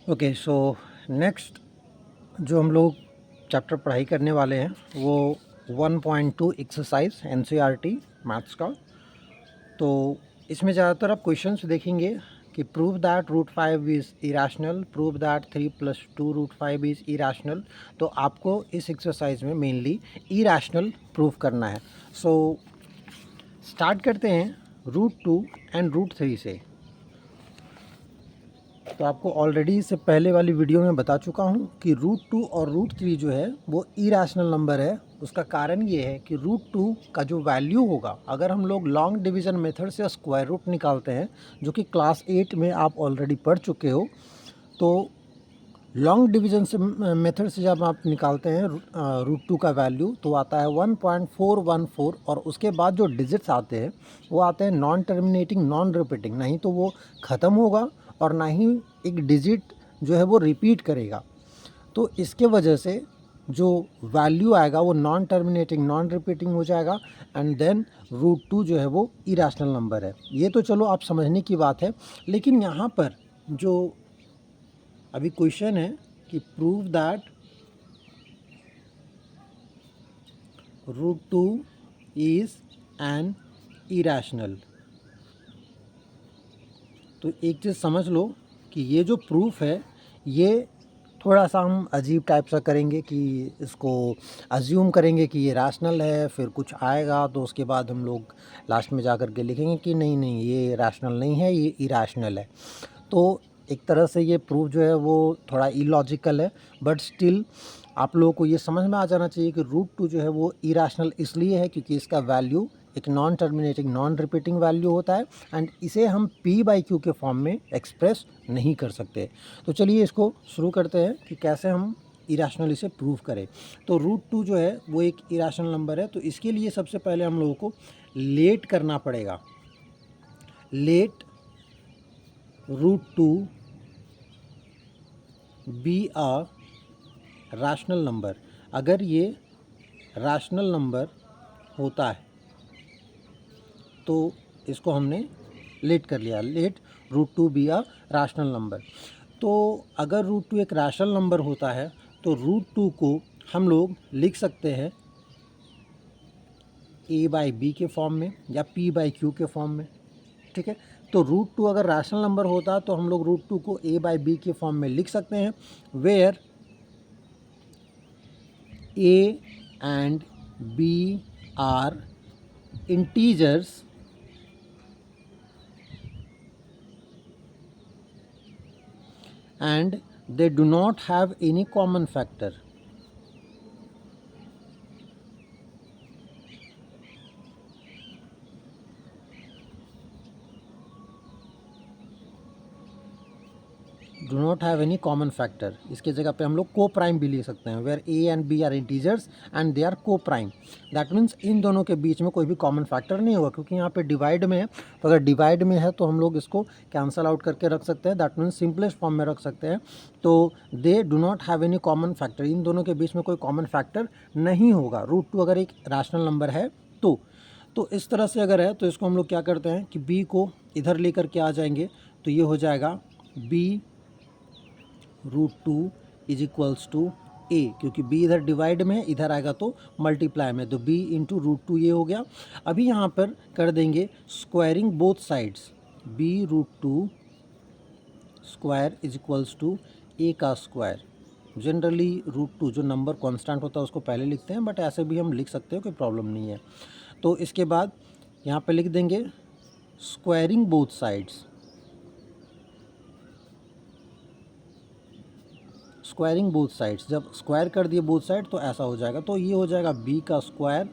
Okay, so next जो हम लोग चैप्टर पढ़ाई करने वाले हैं वो 1.2 एक्सरसाइज एनसीईआरटी मैथ्स का। तो इसमें ज़्यादातर आप क्वेश्चंस देखेंगे कि prove that root 5 is irrational, prove that 3+2 root 5 is irrational. तो आपको इस एक्सरसाइज में मेनली इरेशनल प्रूव करना है। सो स्टार्ट करते हैं रूट 2 एंड रूट 3 से। तो आपको ऑलरेडी इससे पहले वाली वीडियो में बता चुका हूँ कि रूट 2 और रूट 3 जो है वो इरेशनल नंबर है। उसका कारण ये है कि रूट 2 का जो वैल्यू होगा, अगर हम लोग लॉन्ग डिवीज़न मेथड से स्क्वायर रूट निकालते हैं, जो कि क्लास 8 में आप ऑलरेडी पढ़ चुके हो, तो लॉन्ग डिवीज़न से मेथड से जब आप निकालते हैं रूट 2 का वैल्यू, तो आता है 1.414 और उसके बाद जो डिजिट्स आते हैं वो आते हैं नॉन टर्मिनेटिंग नॉन रिपीटिंग, नहीं तो वो ख़त्म होगा और ना ही एक डिजिट जो है वो रिपीट करेगा। तो इसके वजह से जो वैल्यू आएगा वो नॉन टर्मिनेटिंग नॉन रिपीटिंग हो जाएगा एंड देन रूट 2 जो है वो इरेशनल नंबर है। ये तो चलो आप समझने की बात है, लेकिन यहाँ पर जो अभी क्वेश्चन है कि prove that root 2 is an irrational. तो एक चीज़ समझ लो कि ये जो प्रूफ है ये थोड़ा सा हम अजीब टाइप सा करेंगे कि इसको अज्यूम करेंगे कि ये रैशनल है, फिर कुछ आएगा तो उसके बाद हम लोग लास्ट में जा कर के लिखेंगे कि नहीं नहीं ये रैशनल नहीं है, ये इरैशनल है। तो एक तरह से ये प्रूफ जो है वो थोड़ा इलॉजिकल है, बट स्टिल आप लोगों को ये समझ में आ जाना चाहिए कि रूट 2 जो है वो इरैशनल इसलिए है क्योंकि इसका वैल्यू एक non terminating non repeating value होता है एंड इसे हम p/q के फॉर्म में एक्सप्रेस नहीं कर सकते। तो चलिए इसको शुरू करते हैं कि कैसे हम इरैशनल इसे प्रूव करें। तो रूट 2 जो है वो एक इरैशनल नंबर है, तो इसके लिए सबसे पहले हम लोगों को लेट करना पड़ेगा। Let root 2 be a rational number. अगर ये रैशनल नंबर होता है तो इसको हमने लेट कर लिया, let root 2 be a rational number. तो अगर रूट 2 एक रैशनल नंबर होता है तो रूट 2 को हम लोग लिख सकते हैं a/b के फॉर्म में या p/q के फॉर्म में, ठीक है। तो रूट 2 अगर रैशनल नंबर होता तो हम लोग रूट 2 को a/b के फॉर्म में लिख सकते हैं, where a and b are integers and they do not have any common factor. Do not have any common factor. इसके जगह पे हम लोग को प्राइम भी ले सकते हैं, where A and B are integers and they are coprime. That means इन दोनों के बीच में कोई भी कॉमन फैक्टर नहीं होगा, क्योंकि यहाँ पे डिवाइड में है। तो अगर डिवाइड में है तो हम लोग इसको कैंसल आउट करके रख सकते हैं, दैट मीन्स सिंपलेस्ट फॉर्म में रख सकते हैं। तो they do not have any common factor, इन दोनों के बीच में कोई कॉमन फैक्टर नहीं होगा रूट 2 अगर एक रैशनल नंबर है तो इस तरह से अगर है तो इसको हम लोग क्या करते हैं कि b को इधर लेकर के आ जाएंगे, तो ये हो जाएगा b root 2 is equals to a, क्योंकि b इधर डिवाइड में है, इधर आएगा तो मल्टीप्लाई में, तो b इंटू रूट 2 ये हो गया। अभी यहाँ पर कर देंगे squaring both sides, b root 2 square is equals to a का स्क्वायर। जनरली रूट 2 जो नंबर कांस्टेंट होता है उसको पहले लिखते हैं, बट ऐसे भी हम लिख सकते हो, कोई प्रॉब्लम नहीं है। तो इसके बाद यहाँ पे लिख देंगे squaring both sides, squaring both sides. जब स्क्वायर कर दिए बोथ साइड तो ऐसा हो जाएगा, तो ये हो जाएगा b का स्क्वायर,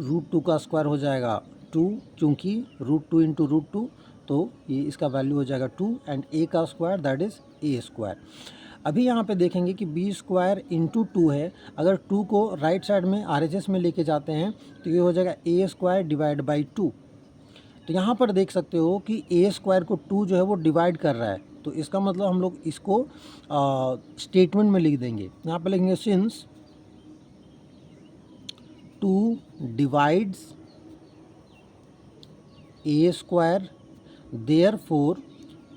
रूट 2 का स्क्वायर हो जाएगा 2, क्योंकि रूट 2 इंटू रूट 2, तो ये इसका वैल्यू हो जाएगा 2 एंड a का square that is a square. अभी यहाँ पे देखेंगे कि b स्क्वायर इंटू 2 है, अगर 2 को राइट साइड में RHS में लेके जाते हैं तो ये हो जाएगा a स्क्वायर डिवाइड बाई 2। तो यहाँ पर देख सकते हो कि a स्क्वायर को 2 जो है वो डिवाइड कर रहा है, तो इसका मतलब हम लोग इसको स्टेटमेंट में लिख देंगे। यहाँ पर लिखेंगे since 2 divides a square, therefore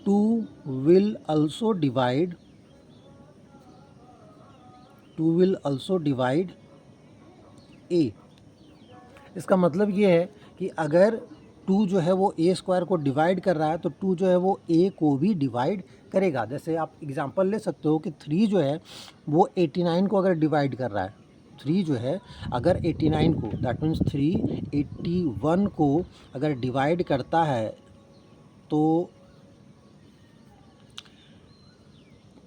2 will also divide a। इसका मतलब ये है कि अगर 2 जो है वो a स्क्वायर को डिवाइड कर रहा है तो 2 जो है वो a को भी डिवाइड करेगा। जैसे आप एग्जांपल ले सकते हो कि 3 जो है वो 89 को अगर डिवाइड कर रहा है, 3 जो है अगर 89 को, दैट मीन्स 3 81 को अगर डिवाइड करता है तो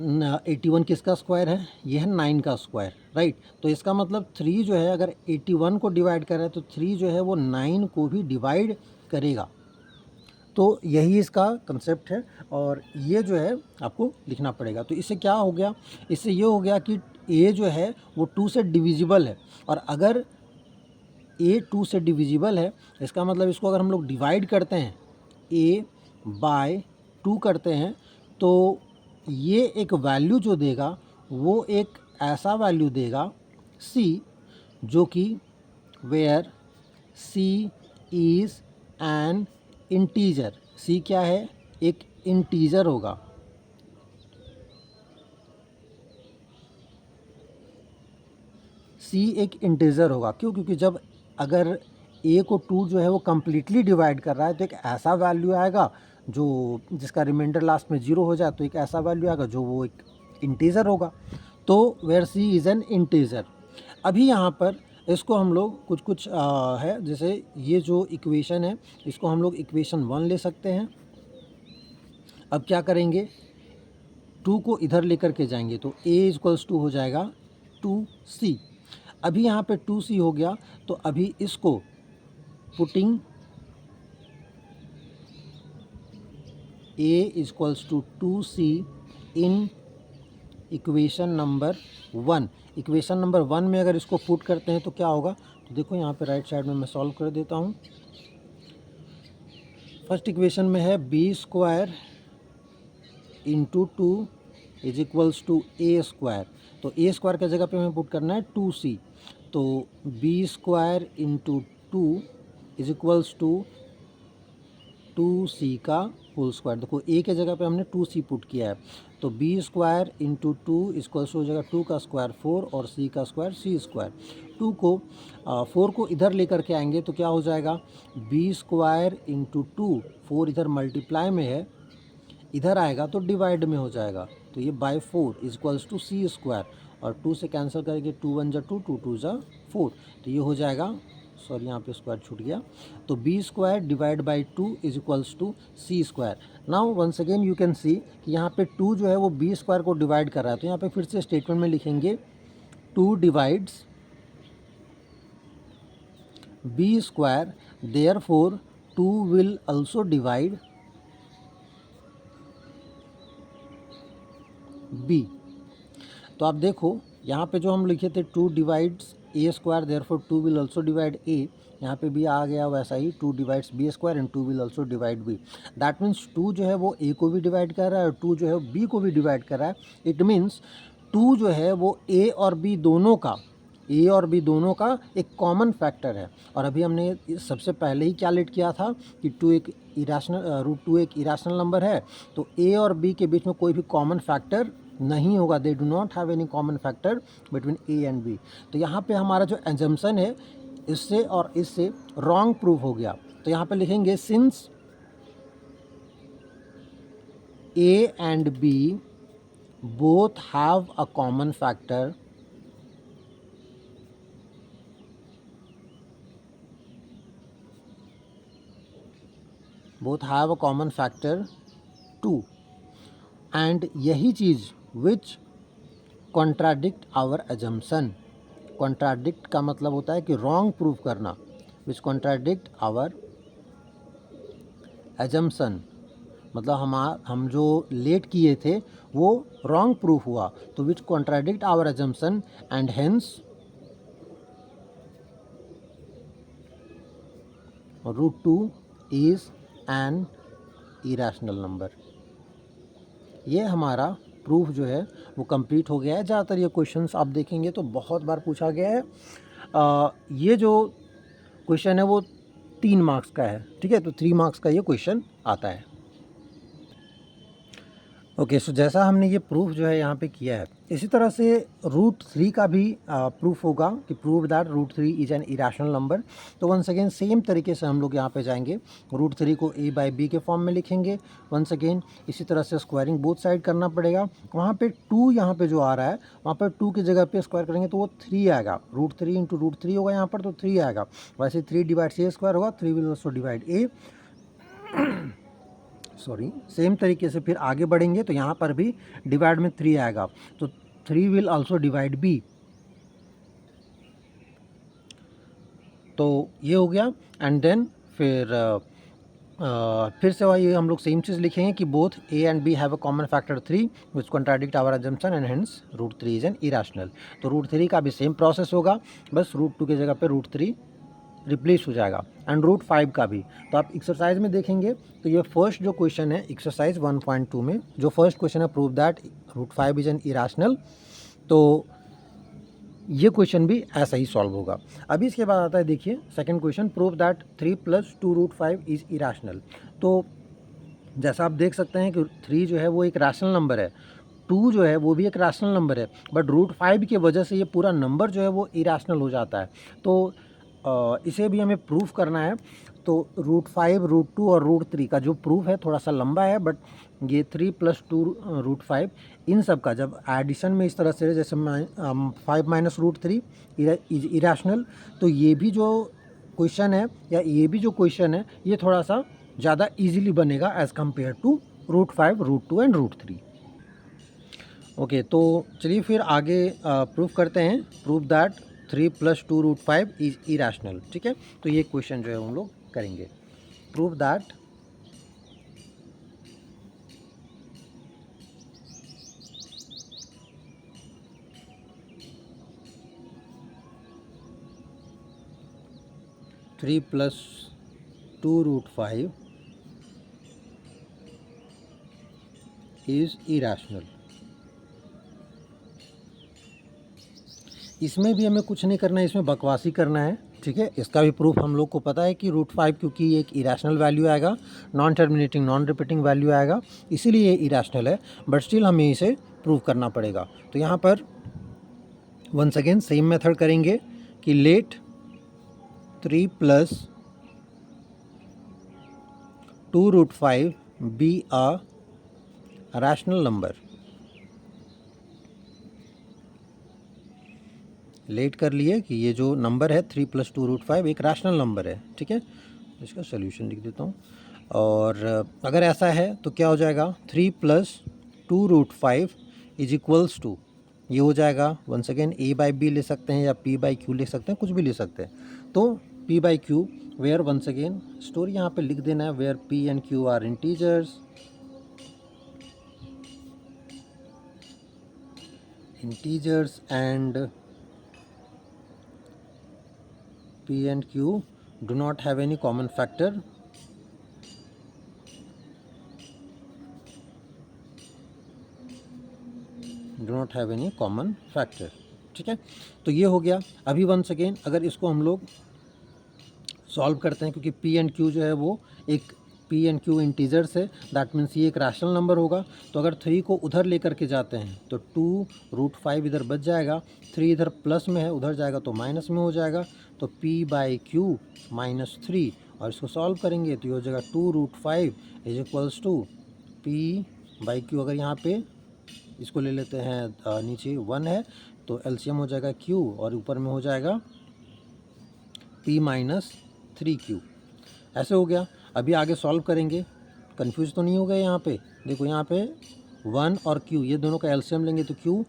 81 किसका स्क्वायर है? ये है 9 का स्क्वायर, राइट। तो इसका मतलब 3 जो है अगर 81 को डिवाइड कर रहा है तो 3 जो है वो 9 को भी डिवाइड करेगा। तो यही इसका कंसेप्ट है और ये जो है आपको लिखना पड़ेगा। तो इससे क्या हो गया? इससे ये हो गया कि a जो है वो 2 से डिविजिबल है, और अगर a 2 से डिविजिबल है इसका मतलब इसको अगर हम लोग डिवाइड करते हैं, a बाय 2 करते हैं, तो ये एक वैल्यू जो देगा वो एक ऐसा वैल्यू देगा c, जो कि where c is an integer. c क्या है? एक इंटीजर होगा। c एक इंटीजर होगा। क्यों? क्योंकि जब अगर a को 2 जो है वो कम्प्लीटली डिवाइड कर रहा है तो एक ऐसा वैल्यू आएगा जो जिसका रिमाइंडर लास्ट में 0 हो जाए, तो एक ऐसा वैल्यू आएगा जो वो एक इंटीजर होगा। तो where c is an integer. अभी यहाँ पर इसको हम लोग कुछ है, जैसे ये जो इक्वेशन है इसको हम लोग इक्वेशन 1 ले सकते हैं। अब क्या करेंगे? 2 को इधर लेकर के जाएंगे तो a इक्वल्स टू हो जाएगा 2c। अभी यहाँ पे 2c हो गया, तो अभी इसको putting a equals to 2c in equation number 1। Equation number 1 में अगर इसको पुट करते हैं तो क्या होगा? तो देखो यहाँ पे राइट साइड में मैं सॉल्व कर देता हूँ। फर्स्ट इक्वेशन में है b square into 2 is equals to a square. तो a स्क्वायर की जगह पे हमें पुट करना है 2c, तो b square into 2 is equals to 2c का होल स्क्वायर। देखो a के जगह पे हमने 2c पुट किया है, तो b स्क्वायर इंटू 2 इक्वल्स हो जाएगा 2 का स्क्वायर 4 और c का स्क्वायर c स्क्वायर। 2 को 4 को इधर लेकर के आएंगे तो क्या हो जाएगा? b स्क्वायर इंटू 2, 4 इधर मल्टीप्लाई में है, इधर आएगा तो डिवाइड में हो जाएगा, तो ये by 4 equals to c square, और 2 से कैंसिल करेंगे 2 1 जा 2, 2 2 जा 4, तो ये हो जाएगा, सॉरी यहाँ पे स्क्वायर छूट गया, तो b square divide by 2 is equals to c square. Now once again you can see कि यहाँ पे 2 जो है वो b स्क्वायर को डिवाइड कर रहा है, तो यहाँ पे फिर से स्टेटमेंट में लिखेंगे 2 divides b square, therefore 2 will also divide b। तो आप देखो यहाँ पे जो हम लिखे थे 2 divides a square, therefore 2 will also divide a, यहाँ पे भी आ गया वैसा ही 2 divides b square and 2 will also divide b। That means 2 जो है वो a को भी डिवाइड कर रहा है और 2 जो है b को भी डिवाइड कर रहा है। इट मीन्स 2 जो है वो a और b दोनों का एक कॉमन फैक्टर है। और अभी हमने सबसे पहले ही क्या लेट किया था कि 2 एक इरेशनल नंबर है, तो a और b के बीच में कोई भी कॉमन फैक्टर नहीं होगा। दे do not have any common factor between a and b। तो यहाँ पे हमारा जो एजम्पशन है इससे और इससे रॉन्ग प्रूव हो गया। तो यहाँ पे लिखेंगे since a and b both have a common factor, both have a common factor 2, and यही चीज़ which contradict our assumption। contradict का मतलब होता है कि wrong प्रूव करना, which contradict our assumption, मतलब हम जो लेट किए थे वो wrong प्रूफ हुआ, तो which contradict our assumption and hence √2 is N irrational number. ये हमारा प्रूफ जो है वो कंप्लीट हो गया है। ज़्यादातर ये क्वेश्चंस आप देखेंगे तो बहुत बार पूछा गया है। ये जो क्वेश्चन है वो 3 मार्क्स का है, ठीक है, तो 3 मार्क्स का ये क्वेश्चन आता है। ओके, सो जैसा हमने ये प्रूफ जो है यहाँ पे किया है, इसी तरह से रूट थ्री का भी प्रूफ होगा कि prove that root three is an irrational number. तो वंस अगेन सेम तरीके से हम लोग यहाँ पे जाएंगे, रूट थ्री को a बाई बी के फॉर्म में लिखेंगे। वंस अगेन इसी तरह से स्क्वायरिंग बोथ साइड करना पड़ेगा। वहाँ पे 2 यहाँ पे जो आ रहा है, वहाँ पर 2 की जगह पे स्क्वायर करेंगे तो वो 3 आएगा। Root three into root three होगा यहाँ पर, तो 3 आएगा। वैसे 3 डिवाइड से स्क्वायर होगा, 3 will also divide A. Sorry, same तरीके से फिर आगे बढ़ेंगे तो यहाँ पर भी डिवाइड में 3 आएगा, तो 3 विल आल्सो डिवाइड बी। तो ये हो गया। एंड देन फिर से वही हम लोग सेम चीज़ लिखेंगे कि both A and B have a common factor 3 which contradict our assumption and hence root three is an irrational. तो रूट थ्री का भी सेम प्रोसेस होगा, बस रूट टू की जगह पे रूट थ्री रिप्लेस हो जाएगा। एंड रूट फाइव का भी। तो आप एक्सरसाइज में देखेंगे तो ये फर्स्ट जो क्वेश्चन है एक्सरसाइज 1.2 में, जो फर्स्ट क्वेश्चन है prove that root five is an irrational, तो ये क्वेश्चन भी ऐसा ही सॉल्व होगा। अभी इसके बाद आता है, देखिए second question, prove that 3 + 2 root 5 is irrational. तो जैसा आप देख सकते हैं कि 3 जो है वो एक रैशनल नंबर है, 2 जो है वो भी एक रैशनल नंबर है, बट रूट 5 की वजह से ये पूरा नंबर जो है वो इरेशनल हो जाता है। तो इसे भी हमें प्रूफ करना है। तो रूट 5, रूट 2 और रूट 3 का जो प्रूफ है थोड़ा सा लंबा है, बट ये 3 + 2 रूट 5 इन सब का जब एडिशन में इस तरह से, जैसे 5 - रूट 3 इज इरेशनल, तो ये भी जो क्वेश्चन है या ये भी जो क्वेश्चन है ये थोड़ा सा ज़्यादा इजीली बनेगा as compare to root 5, root 2 and root 3। Okay, तो चलिए फिर आगे प्रूफ करते हैं, proof that 3 + 2 root 5 is irrational. ठीक है, तो ये क्वेश्चन जो है हम लोग करेंगे, proof that 3 + 2 root 5 is irrational. इसमें भी हमें कुछ नहीं करना है, इसमें बकवासी करना है। ठीक है, इसका भी प्रूफ हम लोग को पता है कि रूट 5 क्योंकि एक इरेशनल वैल्यू आएगा, non terminating non repeating value आएगा, इसीलिए ये इरेशनल है, बट स्टिल हमें इसे प्रूव करना पड़ेगा। तो यहाँ पर वंस अगेन सेम मेथड करेंगे कि let 3 + 2 root 5 be a rational number. Let कर लिए कि ये जो नंबर है 3 + 2 रूट 5 एक रैशनल नंबर है। ठीक है, इसका सोल्यूशन लिख देता हूँ। और अगर ऐसा है तो क्या हो जाएगा, 3 + 2 रूट 5 इज इक्वल्स टू, ये हो जाएगा once again a by B ले सकते हैं या p बाई क्यू ले सकते हैं, कुछ भी ले सकते हैं। तो p by q where, once again story यहाँ पे लिख देना है, where p and q are integers, and p and q do not have any common factor, ठीक है, तो ये हो गया। अभी वंस अगेन अगर इसको हम लोग सॉल्व करते हैं, क्योंकि p एंड q जो है वो एक p एंड q इंटीजर्स है, दैट मीन्स ये एक रैशनल नंबर होगा। तो अगर 3 को उधर लेकर के जाते हैं तो 2 रूट 5 इधर बच जाएगा, 3 इधर प्लस में है, उधर जाएगा तो माइनस में हो जाएगा। तो p बाई क्यू -3, और इसको सॉल्व करेंगे तो ये हो जाएगा 2 root 5 is equals to p by q. अगर यहाँ पे इसको ले लेते हैं, नीचे 1 है तो एलसीएम हो जाएगा q, और ऊपर में हो जाएगा p - 3q। ऐसे हो गया। अभी आगे सॉल्व करेंगे, कंफ्यूज तो नहीं हो गए यहाँ पे। देखो यहाँ पे 1 और q, ये दोनों का एलसीएम लेंगे तो q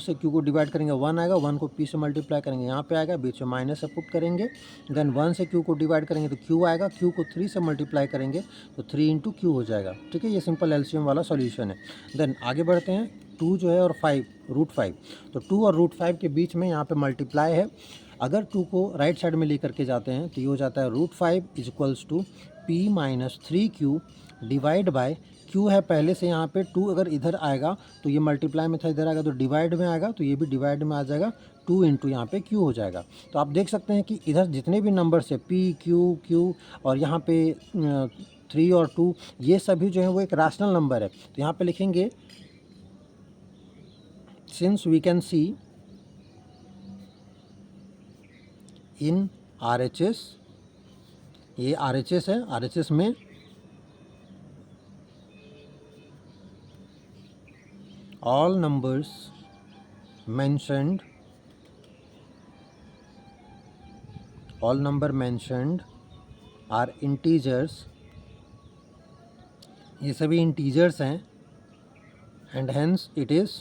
से q को डिवाइड करेंगे 1 आएगा, 1 को p से मल्टीप्लाई करेंगे यहाँ पे आएगा, बीच में माइनस से पुट करेंगे। देन 1 से q को डिवाइड करेंगे तो q आएगा, q को 3 से मल्टीप्लाई करेंगे तो 3 × q हो जाएगा। ठीक है, ये सिंपल एलसीएम वाला सॉल्यूशन है। देन आगे बढ़ते हैं, 2 जो है और 5 रूट 5, तो 2 और रूट 5 के बीच में यहाँ पे मल्टीप्लाई है। अगर 2 को राइट साइड में लेकर के जाते हैं तो ये हो जाता है root 5 is equals to p - 3q divide by q है पहले से यहाँ पे 2, अगर इधर आएगा तो ये मल्टीप्लाई में था, इधर आएगा तो डिवाइड में आएगा, तो ये भी डिवाइड में आ जाएगा, 2 × यहाँ पे q हो जाएगा। तो आप देख सकते हैं कि इधर जितने भी नंबर्स है p q q और यहाँ पे 3 और 2 ये सभी जो है वो एक रैशनल नंबर है। तो यहाँ पे लिखेंगे since we can see in RHS, ये RHS है, RHS में all numbers mentioned, all number mentioned are integers, ये सभी integers हैं, and hence it is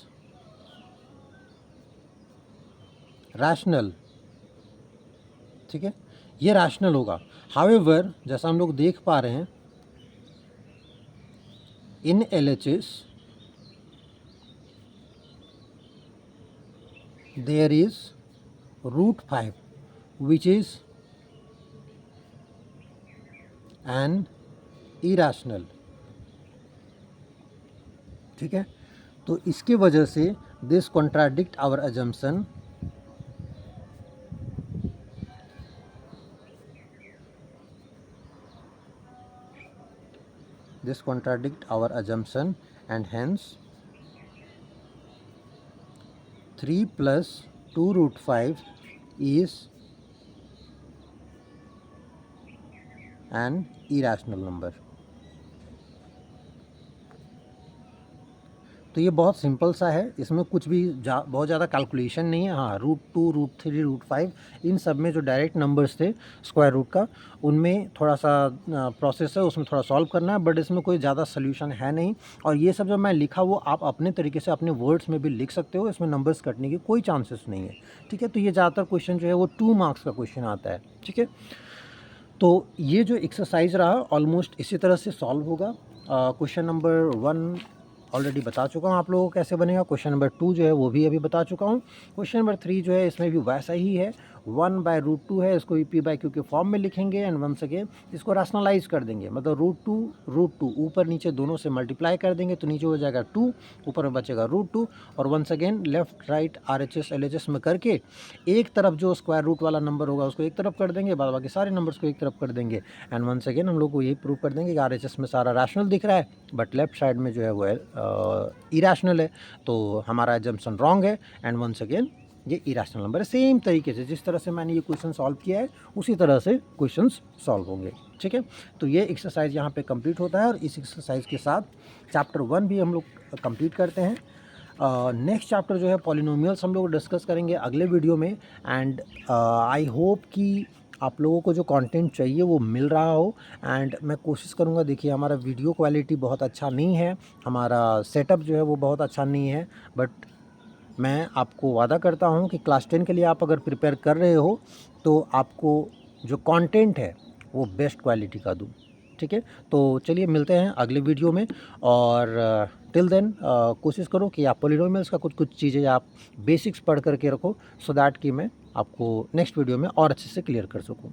rational। ठीक है, ये रैशनल होगा। हाउएवर जैसा हम लोग देख पा रहे हैं इन LHS there is √5 which is an irrational। ठीक है, तो इसके वजह से this contradict our assumption, this contradict our assumption and hence 3 plus 2√5 is an irrational number। तो ये बहुत सिंपल सा है, इसमें कुछ भी बहुत ज़्यादा कैलकुलेशन नहीं है। हाँ, √2 √3 √5 इन सब में जो डायरेक्ट नंबर्स थे स्क्वायर रूट का, उनमें थोड़ा सा प्रोसेस है, उसमें थोड़ा सॉल्व करना है, बट इसमें कोई ज़्यादा सोल्यूशन है नहीं। और ये सब जो मैं लिखा वो आप अपने तरीके से अपने वर्ड्स में भी लिख सकते हो, इसमें नंबर्स कटने की कोई चांसेस नहीं है। ठीक है, तो ये ज़्यादातर क्वेश्चन जो है वो 2 मार्क्स का क्वेश्चन आता है। ठीक है, तो ये जो एक्सरसाइज रहा ऑलमोस्ट इसी तरह से सॉल्व होगा। क्वेश्चन नंबर 1 ऑलरेडी बता चुका हूँ आप लोगों को कैसे बनेगा। क्वेश्चन नंबर 2 जो है वो भी अभी बता चुका हूँ। क्वेश्चन नंबर 3 जो है इसमें भी वैसा ही है, 1/√2 है, इसको P/Q के फॉर्म में लिखेंगे एंड वंस अगेन इसको रैशनलाइज कर देंगे, मतलब √2 ऊपर नीचे दोनों से मल्टीप्लाई कर देंगे तो नीचे हो जाएगा 2, ऊपर में बचेगा √2 और once again left right RHS LHS में करके एक तरफ जो स्क्वायर रूट वाला नंबर होगा उसको एक तरफ कर देंगे, बाद बाकी सारे नंबर्स को एक तरफ कर देंगे एंड वंस अगेन हम लोग को यही प्रूव कर देंगे कि RHS में सारा रैशनल दिख रहा है बट लेफ्ट साइड में जो है वो इरैशनल है, तो हमारा एजम्पशन रॉन्ग है एंड वंस अगेन ये इरैशनल नंबर है। सेम तरीके से जिस तरह से मैंने ये क्वेश्चन सॉल्व किया है उसी तरह से क्वेश्चंस सॉल्व होंगे। ठीक है, तो ये एक्सरसाइज यहाँ पे कंप्लीट होता है और इस एक्सरसाइज के साथ चैप्टर 1 भी हम लोग कंप्लीट करते हैं। नेक्स्ट चैप्टर जो है पॉलिनोमियल्स हम लोग डिस्कस करेंगे अगले वीडियो में एंड आई होप कि आप लोगों को जो कंटेंट चाहिए वो मिल रहा हो एंड मैं कोशिश करूँगा। देखिए हमारा वीडियो क्वालिटी बहुत अच्छा नहीं है, हमारा सेटअप जो है वो बहुत अच्छा नहीं है, बट मैं आपको वादा करता हूँ कि क्लास 10 के लिए आप अगर प्रिपेयर कर रहे हो तो आपको जो कंटेंट है वो बेस्ट क्वालिटी का दूँ। ठीक है, तो चलिए मिलते हैं अगले वीडियो में और टिल देन कोशिश करो कि आप पॉलिनोमियल्स का कुछ चीज़ें आप बेसिक्स पढ़ करके रखो सो दैट कि मैं आपको नेक्स्ट वीडियो में और अच्छे से क्लियर कर सकूँ।